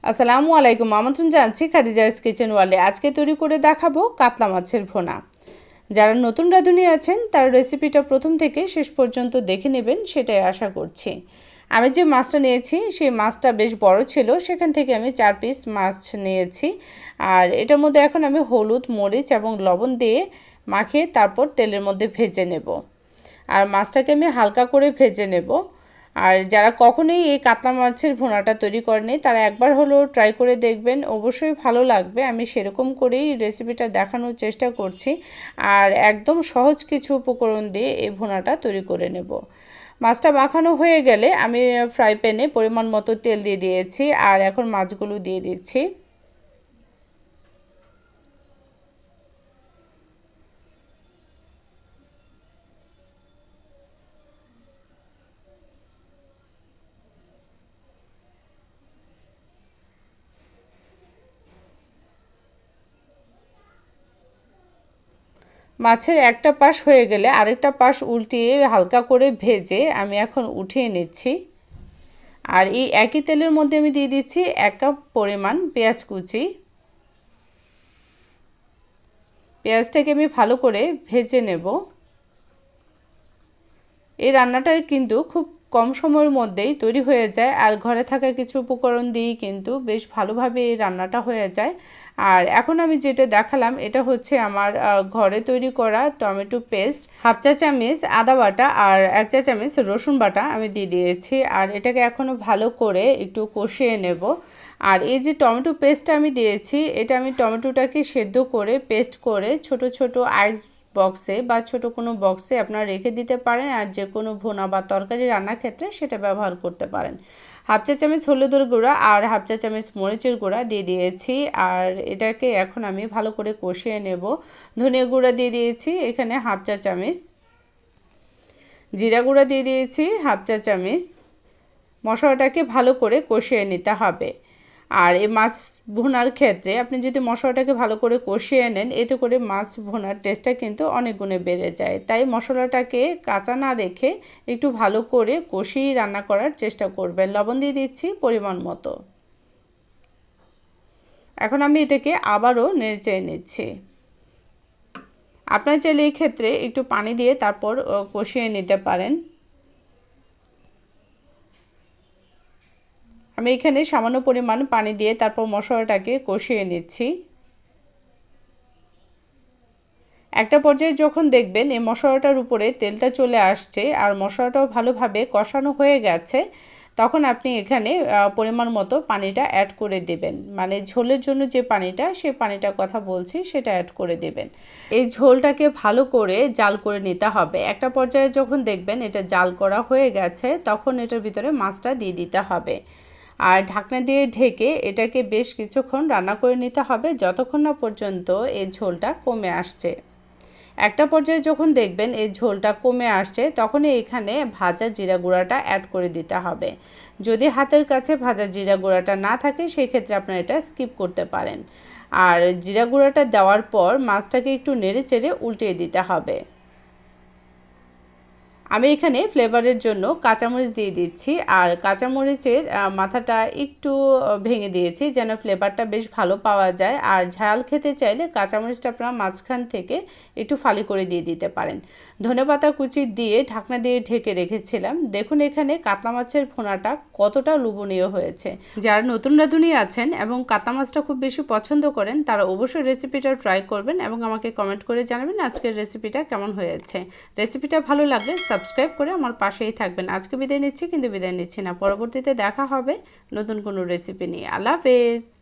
আসসালামু আলাইকুম, আমন্ত্রণ জানাচ্ছি খাদিজা'স কিচেন ওয়ার্ল্ডে। আজকে তৈরি করে দেখাবো কাতলা মাছের ভুনা। যারা নতুন রাঁধুনি আছেন তার রেসিপিটা প্রথম থেকে শেষ পর্যন্ত দেখে নেবেন, সেটাই আশা করছি। আমি যে মাছটা নিয়েছি সেই মাছটা বেশ বড় ছিল, সেখান থেকে আমি 4 পিস মাছ নিয়েছি। আর এটার মধ্যে এখন আমি হলুদ, মরিচ এবং লবণ দিয়ে মাখিয়ে তারপর তেলের মধ্যে ভেজে নেব। আর মাছটাকে আমি হালকা করে ভেজে নেব। আর যারা কখনোই এই কাতলা মাছের ভুনাটা তৈরি করেনি তারা একবার হলেও ট্রাই করে দেখবেন, অবশ্যই ভালো লাগবে। আমি সেরকম করেই রেসিপিটা দেখানোর চেষ্টা করছি। আর একদম সহজ কিছু উপকরণ দিয়ে এই ভুনাটা তৈরি করে নেব। মাছটা মাখানো হয়ে গেলে আমি ফ্রাই প্যানে পরিমাণ মতো তেল দিয়ে দিয়েছি, আর এখন মাছগুলো দিয়ে দিচ্ছি। মাছের একটা পাশ হয়ে গেলে আরেকটা পাশ উল্টিয়ে হালকা করে ভেজে আমি এখন উঠিয়ে নিচ্ছি। আর এই একই তেলের মধ্যে আমি দিয়ে দিচ্ছি 1 কাপ পরিমাণ পেঁয়াজ কুচি। পেঁয়াজটাকে আমি ভালো করে ভেজে নেব। এই রান্নাটা কিন্তু খুব কম সময়ের মধ্যেই তৈরি হয়ে যায়, আর ঘরে থাকা কিছু উপকরণ দিয়েই কিন্তু বেশ ভালোভাবে এই রান্নাটা হয়ে যায়। আর এখন আমি যেটা দেখালাম এটা হচ্ছে আমার ঘরে তৈরি করা টমেটো পেস্ট। 1/2 চা চামচ আদা বাটা আর 1 চা চামচ রসুন বাটা আমি দিয়ে দিয়েছি। আর এটাকে এখনও ভালো করে একটু কষিয়ে নেব। আর এই যে টমেটো পেস্টটা আমি দিয়েছি, এটা আমি টমেটোটাকে সেদ্ধ করে পেস্ট করে ছোট ছোট আইস বক্সে বা ছোট কোনো বক্সে আপনারা রেখে দিতে পারেন। আর যে কোনো ভুনা বা তরকারি রান্নার ক্ষেত্রে সেটা ব্যবহার করতে পারেন। 1/2 চা চামচ হলুদের গুঁড়া আর 1/2 চা চামচ মরিচের গুঁড়া দিয়ে দিয়েছি। আর এটাকে এখন আমি ভালো করে কষিয়ে নেব। ধনিয়া গুঁড়া দিয়ে দিয়েছি এখানে 1/2 চা চামচ, জিরা গুঁড়া দিয়ে দিয়েছি 1/2 চা চামচ। মশলাটাকে ভালো করে কষিয়ে নিতে হবে। আর এই মাছ ভুনার ক্ষেত্রে আপনি যদি মশলাটাকে ভালো করে কষিয়ে নেন, এতে করে মাছ ভুনার টেস্টটা কিন্তু অনেক গুণে বেড়ে যায়। তাই মশলাটাকে কাঁচা না রেখে একটু ভালো করে কষিয়ে রান্না করার চেষ্টা করবেন। লবণ দিয়ে দিচ্ছি পরিমাণ মতো। এখন আমি এটাকে আবারও নেড়েচেড়ে নিচ্ছি। আপনারা চাইলে এই ক্ষেত্রে একটু পানি দিয়ে তারপর কষিয়ে নিতে পারেন। আমি এখানে সামান্য পরিমাণ পানি দিয়ে তারপর মশলাটাকে কষিয়ে নিচ্ছি। একটা পর্যায়ে যখন দেখবেন এই মশলাটার উপরে তেলটা চলে আসছে আর মশলাটাও ভালোভাবে কষানো হয়ে গেছে, তখন আপনি এখানে পরিমাণ মতো পানিটা অ্যাড করে দেবেন। মানে ঝোলের জন্য যে পানিটা, সেই পানিটার কথা বলছি, সেটা অ্যাড করে দেবেন। এই ঝোলটাকে ভালো করে জাল করে নিতে হবে। একটা পর্যায়ে যখন দেখবেন এটা জাল করা হয়ে গেছে, তখন এটার ভিতরে মাছটা দিয়ে দিতে হবে। আর ঢাকনা দিয়ে ঢেকে এটাকে বেশ কিছুক্ষণ রান্না করে নিতে হবে, যতক্ষণ না পর্যন্ত এই ঝোলটা কমে আসছে। একটা পর্যায়ে যখন দেখবেন এই ঝোলটা কমে আসছে, তখনই এখানে ভাজা জিরা গুঁড়াটা অ্যাড করে দিতে হবে। যদি হাতের কাছে ভাজা জিরা গুঁড়াটা না থাকে, সেই ক্ষেত্রে আপনারা এটা স্কিপ করতে পারেন। আর জিরা গুঁড়াটা দেওয়ার পর মাছটাকে একটু নেড়েচেড়ে উল্টিয়ে দিতে হবে। আমি এখানে ফ্লেভারের জন্য কাঁচামরিচ দিয়ে দিচ্ছি, আর কাঁচামরিচের মাথাটা একটু ভেঙে দিয়েছি যেন ফ্লেভারটা বেশ ভালো পাওয়া যায়। আর ঝাল খেতে চাইলে কাঁচামরিচটা আপনারা মাঝখান থেকে একটু ফালি করে দিয়ে দিতে পারেন। ধনেপাতা কুচি দিয়ে ঢাকনা দিয়ে ঢেকে রেখেছিলাম। দেখুন এখানে কাতলা মাছের ভুনাটা কতটা লোভনীয় হয়েছে। যারা নতুন রাঁধুনি আছেন এবং কাতলা মাছটা খুব বেশি পছন্দ করেন, তারা অবশ্যই রেসিপিটা ট্রাই করবেন এবং আমাকে কমেন্ট করে জানাবেন আজকের রেসিপিটা কেমন হয়েছে। রেসিপিটা ভালো লাগলে সাবস্ক্রাইব করে আমার পাশেই থাকবেন। আজকে বিদায় নিচ্ছি, কিন্তু বিদায় নিচ্ছি না। পরবর্তীতে দেখা হবে নতুন কোনো রেসিপি নিয়ে। আল্লাহ হাফেজ।